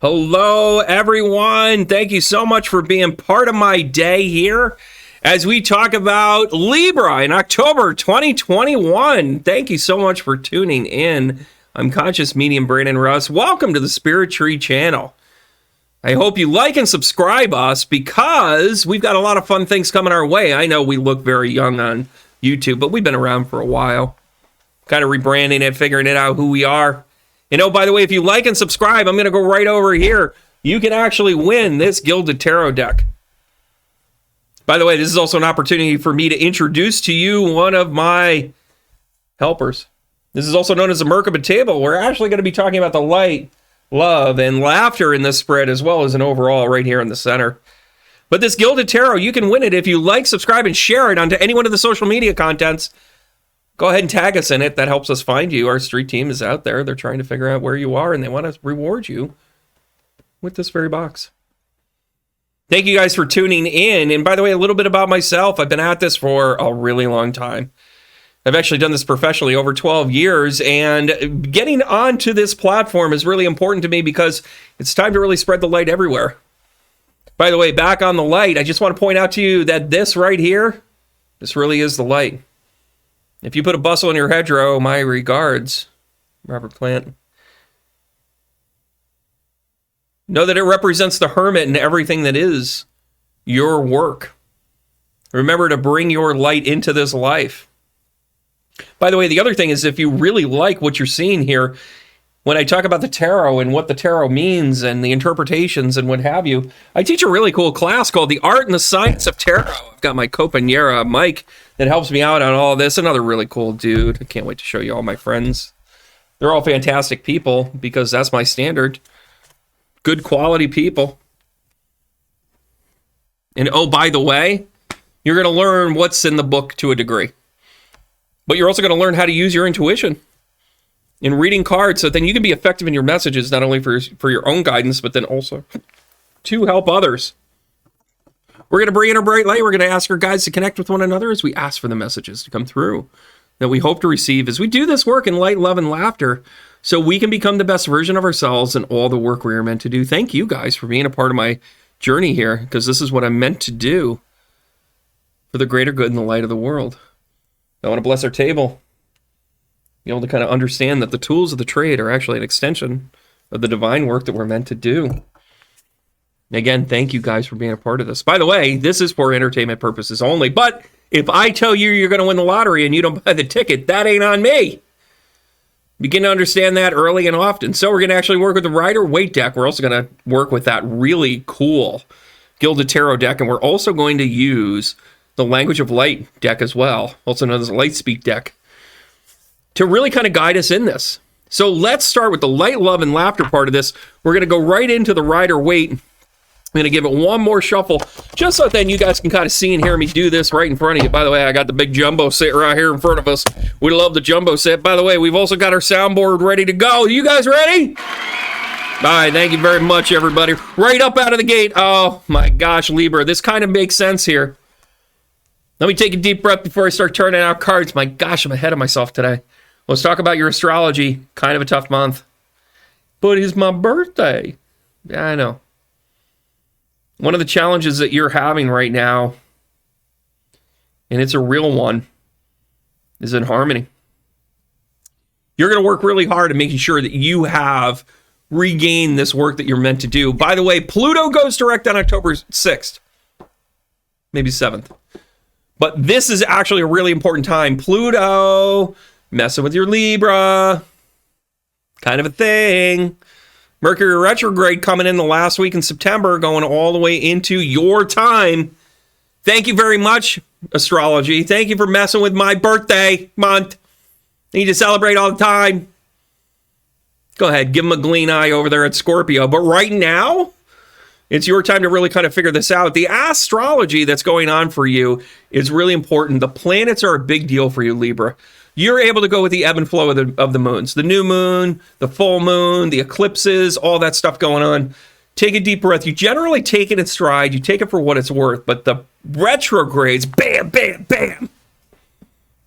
Hello, everyone. Thank you so much for being part of my day here as we talk about Libra in October 2021. Thank you so much for tuning in. I'm Conscious Medium Brandon Russ. Welcome to the Spirit Tree channel. I hope you like and subscribe us because we've got a lot of fun things coming our way. I know we look very young on YouTube, but we've been around for a while. Kind of rebranding it, figuring it out who we are. And oh, by the way, if you like and subscribe, I'm going to go right over here. You can actually win this Gilded Tarot deck. By the way, this is also an opportunity for me to introduce to you one of my helpers. This is also known as the Merkaba table. We're actually going to be talking about the light, love, and laughter in this spread, as well as an overall right here in the center. But this Gilded Tarot, you can win it if you like, subscribe, and share it onto any one of the social media contents. Go ahead and tag us in it. That helps us find you. Our street team is out there. They're trying to figure out where you are, and they want to reward you with this very box. Thank you guys for tuning in. And by the way, a little bit about myself. I've been at this for a really long time. I've actually done this professionally over 12 years, and getting onto this platform is really important to me because it's time to really spread the light everywhere. By the way, back on the light, I just want to point out to you that this right here, this really is the light. If you put a bustle in your hedgerow, my regards, Robert Plant. Know that it represents the hermit and everything that is your work. Remember to bring your light into this life. By the way, the other thing is if you really like what you're seeing here, when I talk about the tarot and what the tarot means and the interpretations and what have you, I teach a really cool class called The Art and the Science of Tarot. I've got my compañera, Mike, that helps me out on all this. Another really cool dude. I can't wait to show you all my friends. They're all fantastic people because that's my standard. Good quality people. And oh, by the way, you're going to learn what's in the book to a degree. But you're also going to learn how to use your intuition in reading cards so then you can be effective in your messages, not only for your own guidance, but then also to help others. We're going to bring in a bright light. We're going to ask our guides to connect with one another as we ask for the messages to come through that we hope to receive as we do this work in light, love, and laughter so we can become the best version of ourselves and all the work we are meant to do. Thank you guys for being a part of my journey here because this is what I'm meant to do for the greater good and the light of the world. I want to bless our table. Be able to kind of understand that the tools of the trade are actually an extension of the divine work that we're meant to do. Again, thank you guys for being a part of this. By the way, this is for entertainment purposes only, but if I tell you you're going to win the lottery and you don't buy the ticket, that ain't on me. Begin to understand that early and often. So we're going to actually work with the Rider-Waite deck. We're also going to work with that really cool Gilded Tarot deck, and we're also going to use the Language of Light deck as well, also known as the Light Speak deck, to really kind of guide us in this. So let's start with the light, love, and laughter part of this. We're going to go right into the Rider-Waite. I'm going to give it one more shuffle, just so then you guys can kind of see and hear me do this right in front of you. By the way, I got the big jumbo set right here in front of us. We love the jumbo set. By the way, we've also got our soundboard ready to go. You guys ready? All right, thank you very much, everybody. Right up out of the gate. Oh, my gosh, Libra, this kind of makes sense here. Let me take a deep breath before I start turning out cards. My gosh, I'm ahead of myself today. Let's talk about your astrology. Kind of a tough month. But it's my birthday. Yeah, I know. One of the challenges that you're having right now, and it's a real one, is in harmony. You're going to work really hard at making sure that you have regained this work that you're meant to do. By the way, Pluto goes direct on October 6th. Maybe 7th. But this is actually a really important time. Pluto, messing with your Libra, kind of a thing. Mercury retrograde coming in the last week in September, going all the way into your time. Thank you very much, astrology. Thank you for messing with my birthday month. Need to celebrate all the time. Go ahead, give them a gleam eye over there at Scorpio. But right now, it's your time to really kind of figure this out. The astrology that's going on for you is really important. The planets are a big deal for you, Libra. You're able to go with the ebb and flow of the moons. The new moon, the full moon, the eclipses, all that stuff going on. Take a deep breath. You generally take it in stride. You take it for what it's worth. But the retrogrades, bam, bam, bam,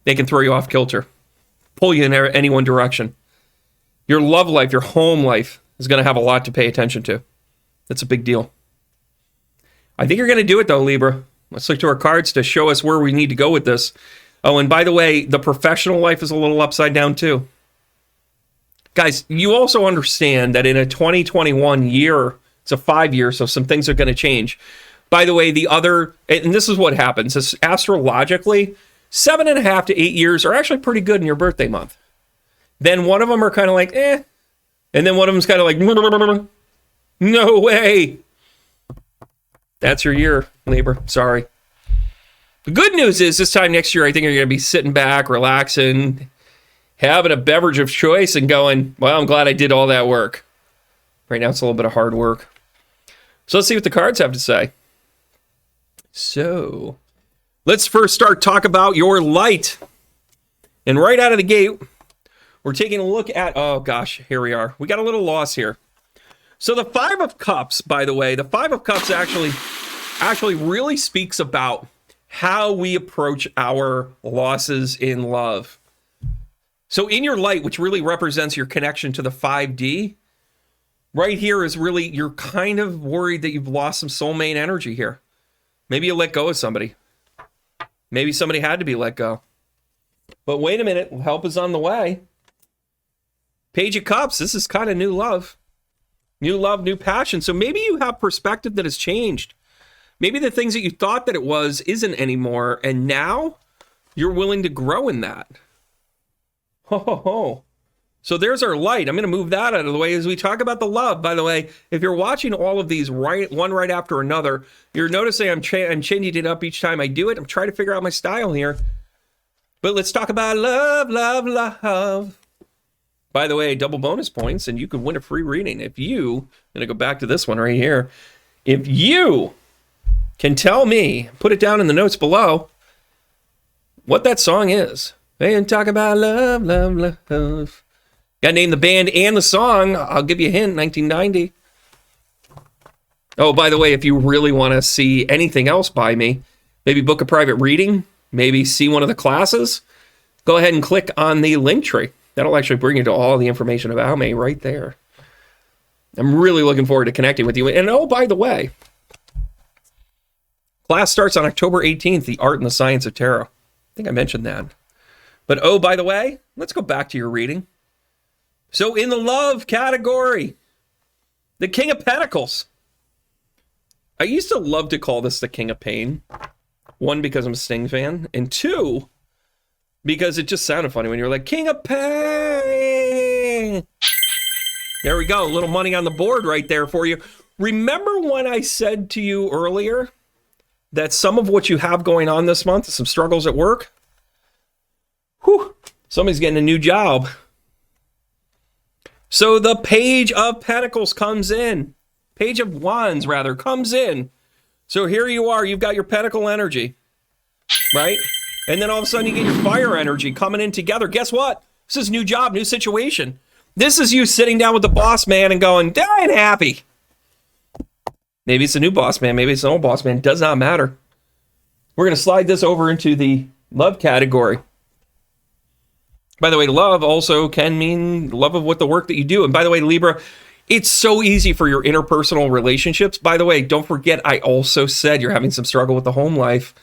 they can throw you off kilter. Pull you in any one direction. Your love life, your home life, is going to have a lot to pay attention to. That's a big deal. I think you're going to do it, though, Libra. Let's look to our cards to show us where we need to go with this. Oh, and by the way, the professional life is a little upside down, too. Guys, you also understand that in a 2021 year, it's a 5-year, so some things are going to change. By the way, and this is what happens, is astrologically, 7.5 to 8 years are actually pretty good in your birthday month. Then one of them are kind of like, and then one of them's kind of like, no way. That's your year, Libra. Sorry. The good news is this time next year, I think you're going to be sitting back, relaxing, having a beverage of choice and going, well, I'm glad I did all that work. Right now, it's a little bit of hard work. So let's see what the cards have to say. So let's first talk about your light. And right out of the gate, we're taking a look at, oh gosh, here we are. We got a little loss here. So the Five of Cups, by the way, the Five of Cups actually really speaks about how we approach our losses in love. So in your light, which really represents your connection to the 5D, right here is really, you're kind of worried that you've lost some soulmate energy here. Maybe you let go of somebody. Maybe somebody had to be let go. But wait a minute, help is on the way. Page of Cups, this is kind of new love. New love, new passion. So maybe you have perspective that has changed. Maybe the things that you thought that it was isn't anymore, and now you're willing to grow in that. Ho, ho, ho. So there's our light. I'm going to move that out of the way as we talk about the love. By the way, if you're watching all of these one right after another, you're noticing I'm changing it up each time I do it. I'm trying to figure out my style here. But let's talk about love, love, love. By the way, double bonus points, and you can win a free reading. If you, I'm going to go back to this one right here. If you can tell me, put it down in the notes below, what that song is. And talk about love, love, love. Got to name the band and the song. I'll give you a hint, 1990. Oh, by the way, if you really want to see anything else by me, maybe book a private reading, maybe see one of the classes, go ahead and click on the link tree. That'll actually bring you to all the information about me right there. I'm really looking forward to connecting with you. And oh, by the way, class starts on October 18th, The Art and the Science of Tarot. I think I mentioned that. But oh, by the way, let's go back to your reading. So in the love category, the King of Pentacles. I used to love to call this the King of Pain. 1, because I'm a Sting fan. And 2, because it just sounded funny when you're like, King of Pain. There we go. A little money on the board right there for you. Remember when I said to you earlier that some of what you have going on this month is some struggles at work? Whew. Somebody's getting a new job. So the Page of Pentacles comes in. Page of Wands, rather, comes in. So here you are. You've got your Pentacle energy, right? And then all of a sudden you get your fire energy coming in together. Guess what? This is new job, new situation. This is you sitting down with the boss man and going, I ain't happy. Maybe it's a new boss man. Maybe it's an old boss man. Does not matter. We're going to slide this over into the love category. By the way, love also can mean love of what the work that you do. And by the way, Libra, it's so easy for your interpersonal relationships. By the way, don't forget, I also said you're having some struggle with the home life.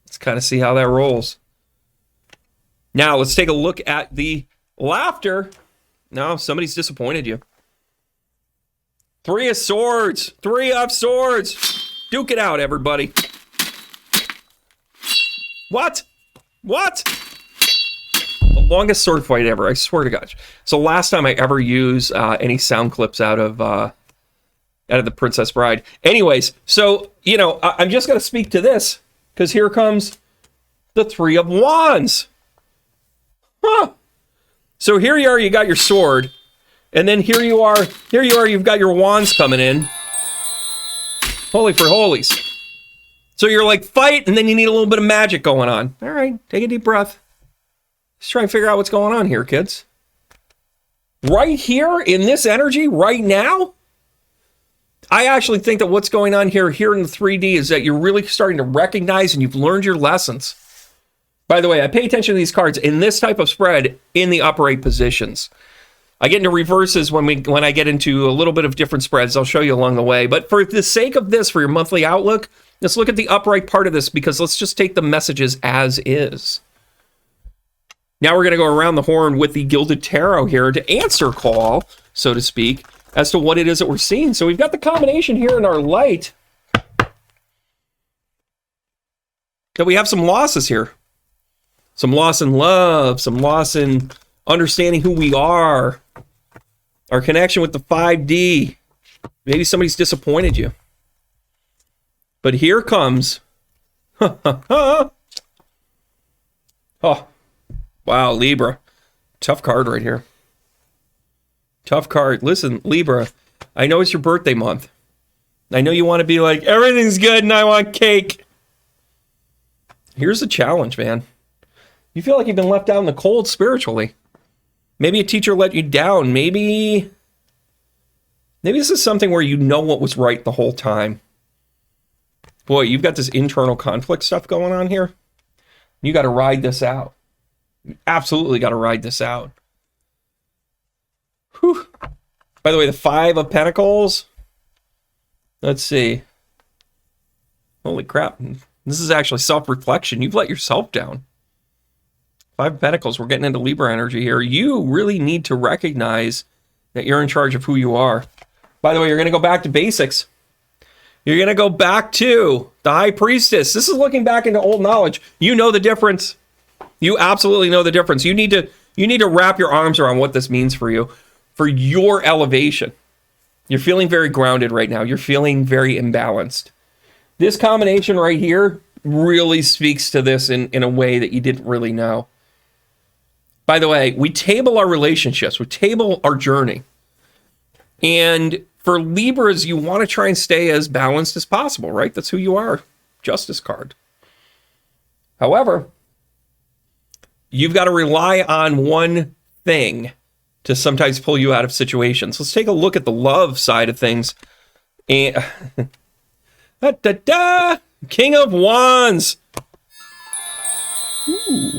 Let's kind of see how that rolls. Now, let's take a look at the laughter. No, somebody's disappointed you. 3 of Swords. 3 of Swords. Duke it out, everybody. What? What? The longest sword fight ever, I swear to God. So last time I ever use any sound clips out of The Princess Bride. Anyways, so, you know, I'm just going to speak to this, because here comes the 3 of Wands. Huh. So here you are, you got your sword, and then here you are, you've got your wands coming in. Holy for holies. So you're like, fight, and then you need a little bit of magic going on. All right, take a deep breath. Let's try and figure out what's going on here, kids. Right here, in this energy, right now, I actually think that what's going on here in the 3D is that you're really starting to recognize and you've learned your lessons. By the way, I pay attention to these cards in this type of spread in the upright positions. I get into reverses when I get into a little bit of different spreads. I'll show you along the way. But for the sake of this, for your monthly outlook, let's look at the upright part of this, because let's just take the messages as is. Now we're going to go around the horn with the Gilded Tarot here to answer call, so to speak, as to what it is that we're seeing. So we've got the combination here in our light that we have some losses here. Some loss in love, some loss in understanding who we are, our connection with the 5D. Maybe somebody's disappointed you. But here comes... oh, wow, Libra. Tough card right here. Tough card. Listen, Libra, I know it's your birthday month. I know you want to be like, everything's good and I want cake. Here's the challenge, man. You feel like you've been left out in the cold spiritually. Maybe a teacher let you down. Maybe this is something where you know what was right the whole time. Boy, you've got this internal conflict stuff going on here. You got to ride this out. You absolutely got to ride this out. Whew. By the way, the 5 of Pentacles. Let's see. Holy crap. This is actually self-reflection. You've let yourself down. 5 of Pentacles. We're getting into Libra energy here. You really need to recognize that you're in charge of who you are. By the way, you're going to go back to basics. You're going to go back to the High Priestess. This is looking back into old knowledge. You know the difference. You absolutely know the difference. You need to wrap your arms around what this means for you, for your elevation. You're feeling very grounded right now. You're feeling very imbalanced. This combination right here really speaks to this in a way that you didn't really know. By the way, we table our relationships. We table our journey. And for Libras, you want to try and stay as balanced as possible, right? That's who you are. Justice card. However, you've got to rely on one thing to sometimes pull you out of situations. Let's take a look at the love side of things. And King of Wands. Ooh.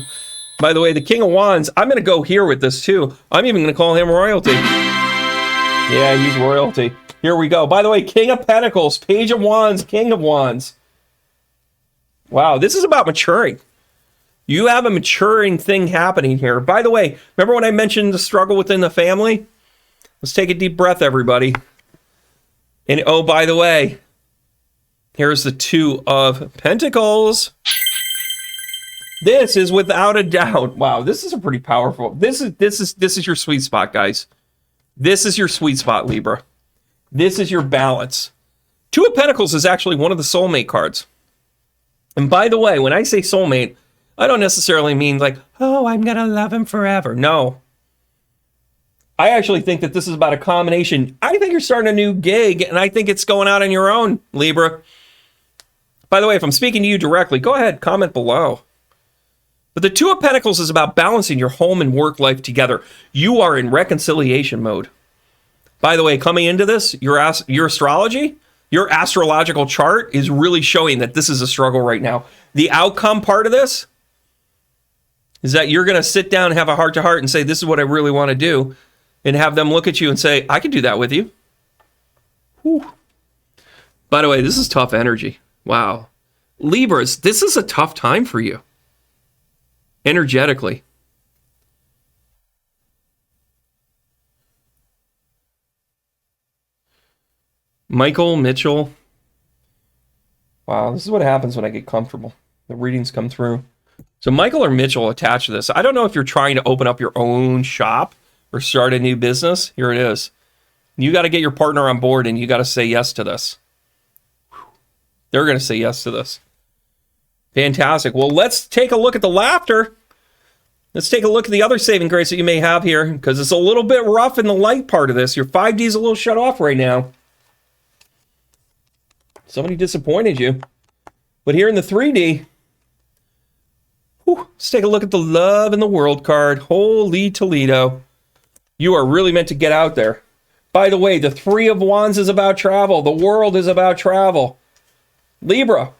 By the way, the King of Wands, I'm going to go here with this too. I'm even going to call him royalty. Yeah, he's royalty. Here we go. By the way, King of Pentacles, Page of Wands, King of Wands. Wow, this is about maturing. You have a maturing thing happening here. By the way, remember when I mentioned the struggle within the family? Let's take a deep breath, everybody. And oh, by the way, here's the 2 of Pentacles. This is without a doubt. Wow, this is a pretty powerful. This is your sweet spot, guys. This is your sweet spot, Libra. This is your balance. 2 of Pentacles is actually one of the soulmate cards. And by the way, when I say soulmate, I don't necessarily mean like, oh, I'm going to love him forever. No. I actually think that this is about a combination. I think you're starting a new gig, and I think it's going out on your own, Libra. By the way, if I'm speaking to you directly, go ahead, comment below. But the 2 of Pentacles is about balancing your home and work life together. You are in reconciliation mode. By the way, coming into this, your astrology, your astrological chart is really showing that this is a struggle right now. The outcome part of this is that you're going to sit down and have a heart-to-heart and say, this is what I really want to do, and have them look at you and say, I can do that with you. Whew. By the way, this is tough energy. Wow. Libras, this is a tough time for you. Energetically. Michael Mitchell. Wow, this is what happens when I get comfortable. The readings come through. So Michael or Mitchell attached to this. I don't know if you're trying to open up your own shop or start a new business. Here it is. You got to get your partner on board and you got to say yes to this. They're going to say yes to this. Fantastic. Well, let's take a look at the laughter. Let's take a look at the other saving grace that you may have here, because it's a little bit rough in the light part of this. Your 5D is a little shut off right now. Somebody disappointed you. But here in the 3D, let's take a look at the love in the world card. Holy Toledo. You are really meant to get out there. By the way, the 3 of Wands is about travel. The world is about travel. Libra,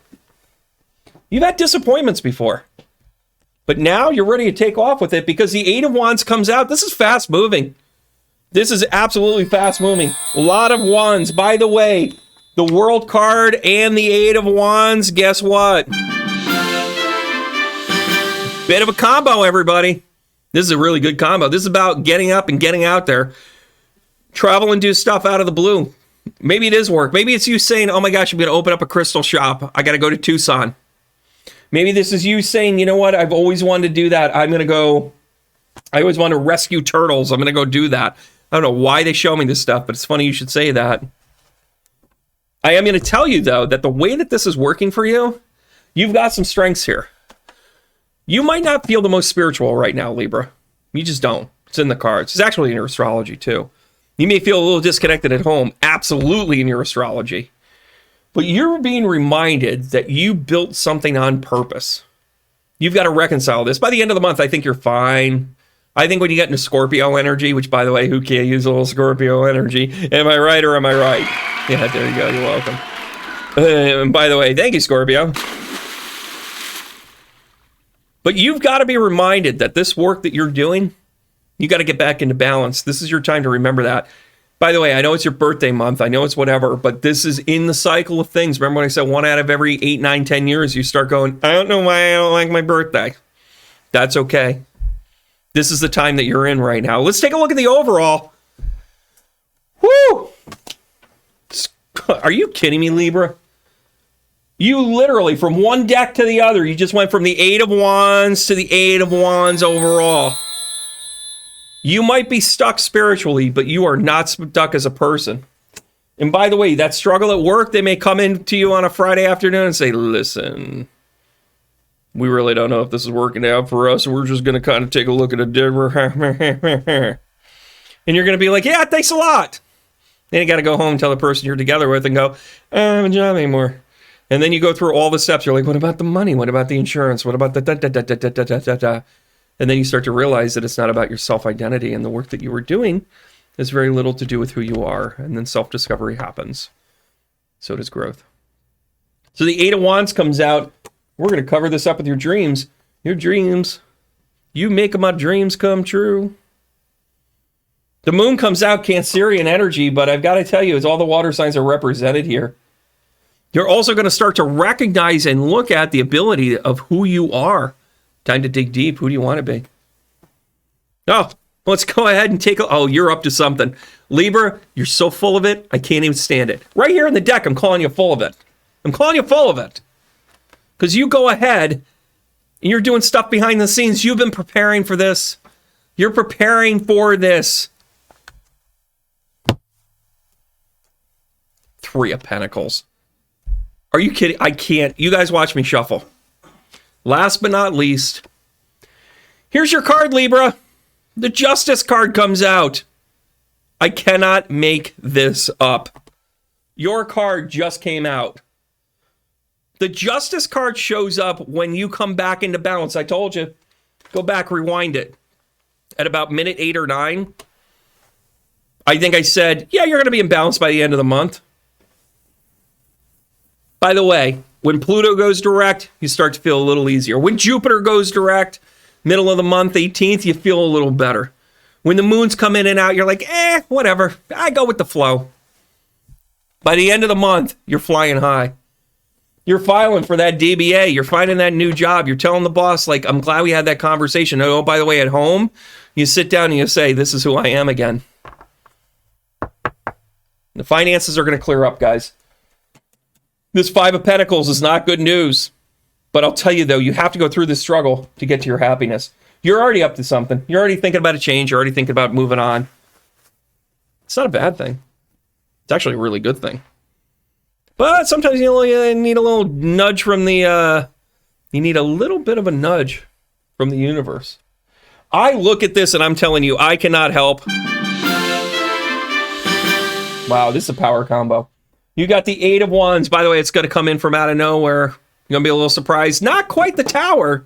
you've had disappointments before. But now you're ready to take off with it because the 8 of Wands comes out. This is fast moving. This is absolutely fast moving. A lot of wands. By the way, the World card and the Eight of Wands, guess what? Bit of a combo, everybody. This is a really good combo. This is about getting up and getting out there. Travel and do stuff out of the blue. Maybe it is work. Maybe it's you saying, oh my gosh, I'm going to open up a crystal shop. I got to go to Tucson. Maybe this is you saying, you know what? I've always wanted to do that. I always want to rescue turtles. I'm going to go do that. I don't know why they show me this stuff, but it's funny you should say that. I am going to tell you, though, that the way that this is working for you, you've got some strengths here. You might not feel the most spiritual right now, Libra. You just don't. It's in the cards. It's actually in your astrology, too. You may feel a little disconnected at home. Absolutely in your astrology. But you're being reminded that you built something on purpose. You've got to reconcile this. By the end of the month, I think you're fine. I think when you get into Scorpio energy, which, by the way, who can't use a little Scorpio energy? Am I right or am I right? Yeah, there you go. You're welcome. And by the way, thank you, Scorpio. But you've got to be reminded that this work that you're doing, you got to get back into balance. This is your time to remember that. By the way, I know it's your birthday month. I know it's whatever, but this is in the cycle of things. Remember when I said 1 out of every 8, 9, 10 years, you start going, I don't know why I don't like my birthday. That's okay. This is the time that you're in right now. Let's take a look at the overall. Woo! Are you kidding me, Libra? You literally, from one deck to the other, you just went from the Eight of Wands to the Eight of Wands overall. You might be stuck spiritually, but you are not stuck as a person. And by the way, that struggle at work, they may come in to you on a Friday afternoon and say, listen, we really don't know if this is working out for us. We're just going to kind of take a look at a different... And you're going to be like, yeah, thanks a lot. Then you got to go home and tell the person you're together with and go, I don't have a job anymore. And then you go through all the steps. You're like, what about the money? What about the insurance? What about the da-da-da-da-da-da-da-da? And then you start to realize that it's not about your self-identity, and the work that you were doing has very little to do with who you are. And then self-discovery happens. So does growth. So the Eight of Wands comes out. We're going to cover this up with your dreams. Your dreams. You make my dreams come true. The moon comes out, Cancerian energy, but I've got to tell you, as all the water signs are represented here, you're also going to start to recognize and look at the ability of who you are. Time to dig deep. Who do you want to be? Oh, let's go ahead and take a... Oh, you're up to something. Libra, you're so full of it, I can't even stand it. Right here in the deck, I'm calling you full of it. I'm calling you full of it. Because you go ahead and you're doing stuff behind the scenes. You've been preparing for this. You're preparing for this. Three of Pentacles. Are you kidding? I can't. You guys watch me shuffle. Last but not least, here's your card, Libra. The Justice card comes out. I cannot make this up. Your card just came out. The Justice card shows up when you come back into balance. I told you. Go back, rewind it. At about minute 8 or 9, I think I said, yeah, you're going to be in balance by the end of the month. By the way, when Pluto goes direct, you start to feel a little easier. When Jupiter goes direct, middle of the month, 18th, you feel a little better. When the moons come in and out, you're like, whatever. I go with the flow. By the end of the month, you're flying high. You're filing for that DBA. You're finding that new job. You're telling the boss, like, I'm glad we had that conversation. Oh, by the way, at home, you sit down and you say, this is who I am again. The finances are going to clear up, guys. This Five of Pentacles is not good news. But I'll tell you, though, you have to go through this struggle to get to your happiness. You're already up to something. You're already thinking about a change. You're already thinking about moving on. It's not a bad thing. It's actually a really good thing. But sometimes you need a little nudge from the... you need a little bit of a nudge from the universe. I look at this and I'm telling you, I cannot help. Wow, this is a power combo. You got the Eight of Wands. By the way, it's going to come in from out of nowhere. You're going to be a little surprised. Not quite the Tower.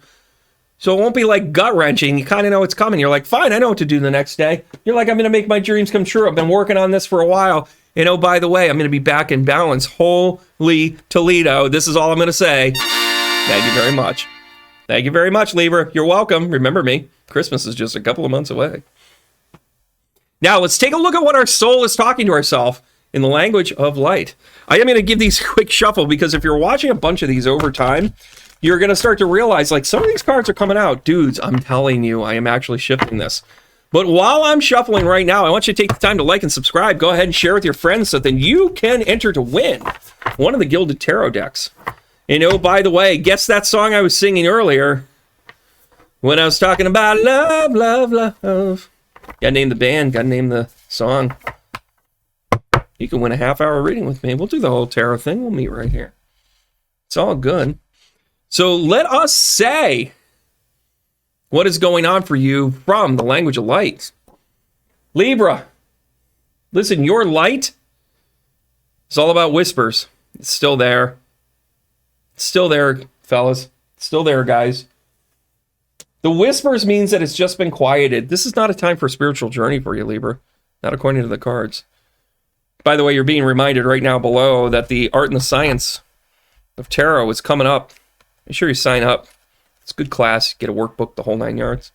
So it won't be like gut-wrenching. You kind of know it's coming. You're like, fine, I know what to do the next day. You're like, I'm going to make my dreams come true. I've been working on this for a while. And oh, by the way, I'm going to be back in balance. Holy Toledo. This is all I'm going to say. Thank you very much. Thank you very much, Libra. You're welcome. Remember me. Christmas is just a couple of months away. Now, let's take a look at what our soul is talking to ourselves in the language of light. I am going to give these a quick shuffle because if you're watching a bunch of these over time, you're going to start to realize, like, some of these cards are coming out. Dudes, I'm telling you, I am actually shifting this. But while I'm shuffling right now, I want you to take the time to like and subscribe. Go ahead and share with your friends so then you can enter to win one of the Gilded Tarot decks. And oh, by the way, guess that song I was singing earlier when I was talking about love, love, love. Gotta name the band, gotta name the song. You can win a half-hour reading with me. We'll do the whole tarot thing. We'll meet right here. It's all good. So let us say what is going on for you from the language of light. Libra, listen, your light is all about whispers. It's still there. It's still there, fellas. It's still there, guys. The whispers means that it's just been quieted. This is not a time for a spiritual journey for you, Libra. Not according to the cards. By the way, you're being reminded right now below that the art and the science of tarot is coming up. Make sure you sign up. It's a good class. Get a workbook, the whole 9 yards.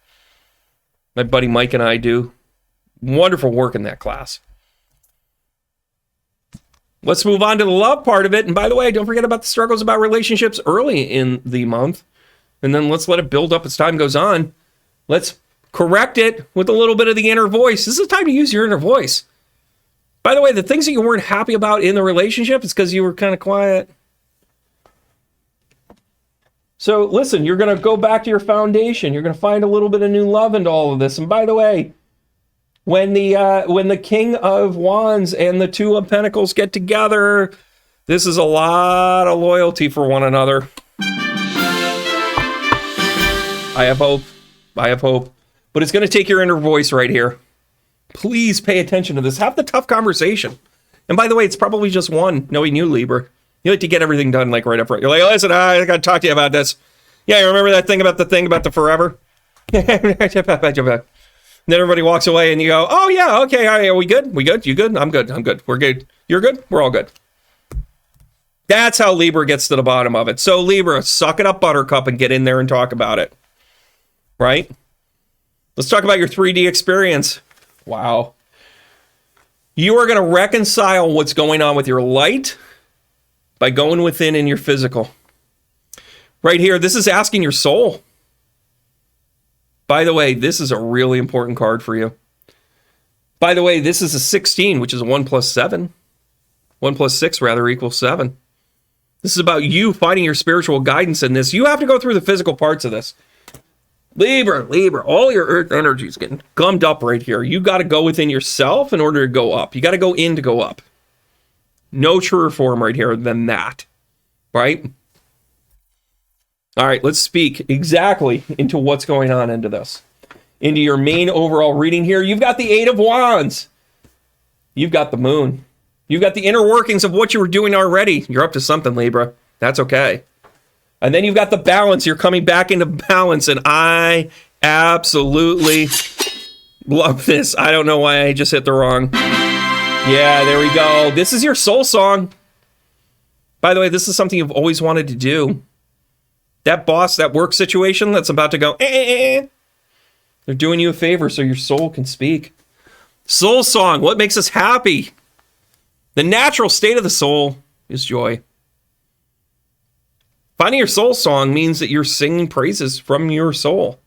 My buddy Mike and I do wonderful work in that class. Let's move on to the love part of it. And by the way, don't forget about the struggles about relationships early in the month. And then let's let it build up as time goes on. Let's correct it with a little bit of the inner voice. This is the time to use your inner voice. By the way, the things that you weren't happy about in the relationship is because you were kind of quiet. So listen, you're going to go back to your foundation. You're going to find a little bit of new love into all of this. And by the way, when the King of Wands and the Two of Pentacles get together, this is a lot of loyalty for one another. I have hope. I have hope. But it's going to take your inner voice right here. Please pay attention to this. Have the tough conversation. And by the way, it's probably just one, knowing you, Libra. You like to get everything done like right up front. You're like, listen, I got to talk to you about this. Yeah, you remember that thing about the forever? And then everybody walks away and you go, oh yeah, okay, all right, are we good? We good? You good? I'm good. I'm good. We're good. You're good? We're all good. That's how Libra gets to the bottom of it. So Libra, suck it up, Buttercup, and get in there and talk about it. Right? Let's talk about your 3D experience. Wow. You are going to reconcile what's going on with your light by going within in your physical. Right here, this is asking your soul. By the way, this is a really important card for you. By the way, this is a 16, which is a 1 plus 7. 1 plus 6, rather, equals 7. This is about you finding your spiritual guidance in this. You have to go through the physical parts of this. Libra, all your earth energy is getting gummed up right here. You got to go within yourself in order to go up. You got to go in to go up. No truer form right here than that. Right? All right, let's speak exactly into what's going on into this. Into your main overall reading here. You've got the Eight of Wands. You've got the Moon. You've got the inner workings of what you were doing already. You're up to something, Libra. That's okay. And then you've got the balance. You're coming back into balance. And I absolutely love this. I don't know why I just hit the wrong. Yeah, there we go. This is your soul song. By the way, this is something you've always wanted to do. That boss, that work situation that's about to go, they're doing you a favor so your soul can speak. Soul song, what makes us happy? The natural state of the soul is joy. Finding your soul song means that you're singing praises from your soul.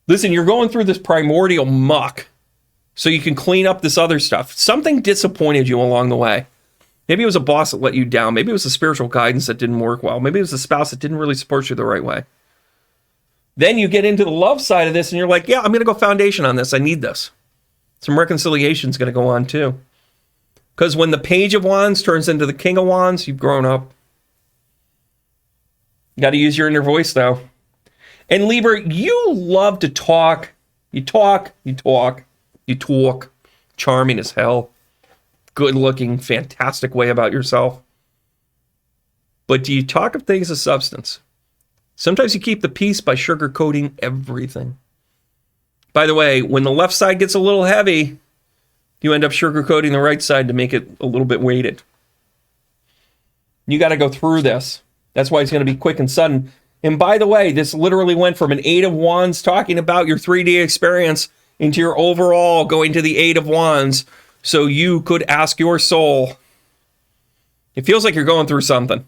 Listen, you're going through this primordial muck so you can clean up this other stuff. Something disappointed you along the way. Maybe it was a boss that let you down. Maybe it was a spiritual guidance that didn't work well. Maybe it was a spouse that didn't really support you the right way. Then you get into the love side of this and you're like, yeah, I'm going to go foundation on this. I need this. Some reconciliation is going to go on too. Because when the Page of Wands turns into the King of Wands, you've grown up. You got to use your inner voice though. And Libra, you love to talk. You talk. Charming as hell. Good-looking, fantastic way about yourself. But do you talk of things of substance? Sometimes you keep the peace by sugarcoating everything. By the way, when the left side gets a little heavy, you end up sugarcoating the right side to make it a little bit weighted. You got to go through this. That's why it's going to be quick and sudden. And by the way, this literally went from an Eight of Wands talking about your 3D experience into your overall, going to the Eight of Wands, so you could ask your soul. It feels like you're going through something,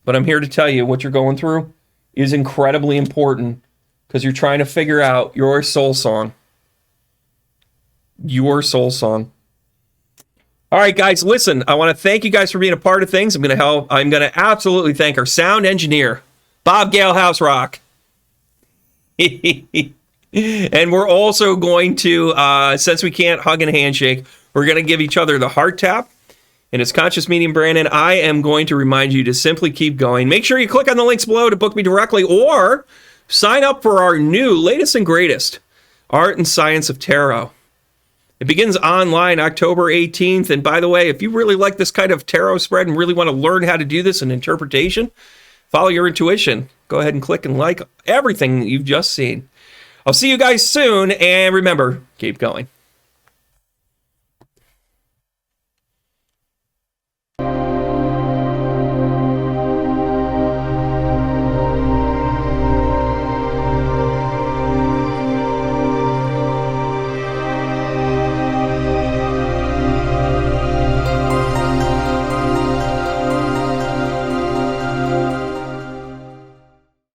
but I'm here to tell you what you're going through is incredibly important because you're trying to figure out your soul song. Your soul song. All right, guys, listen, I want to thank you guys for being a part of things. I'm going to absolutely thank our sound engineer, Bob Gale House Rock. And we're also going to, since we can't hug and handshake, we're going to give each other the heart tap. And it's Conscious Medium Brandon. I am going to remind you to simply keep going. Make sure you click on the links below to book me directly or sign up for our new latest and greatest Art and Science of Tarot. It begins online October 18th. And by the way, if you really like this kind of tarot spread and really want to learn how to do this in interpretation, follow your intuition. Go ahead and click and like everything you've just seen. I'll see you guys soon. And remember, keep going.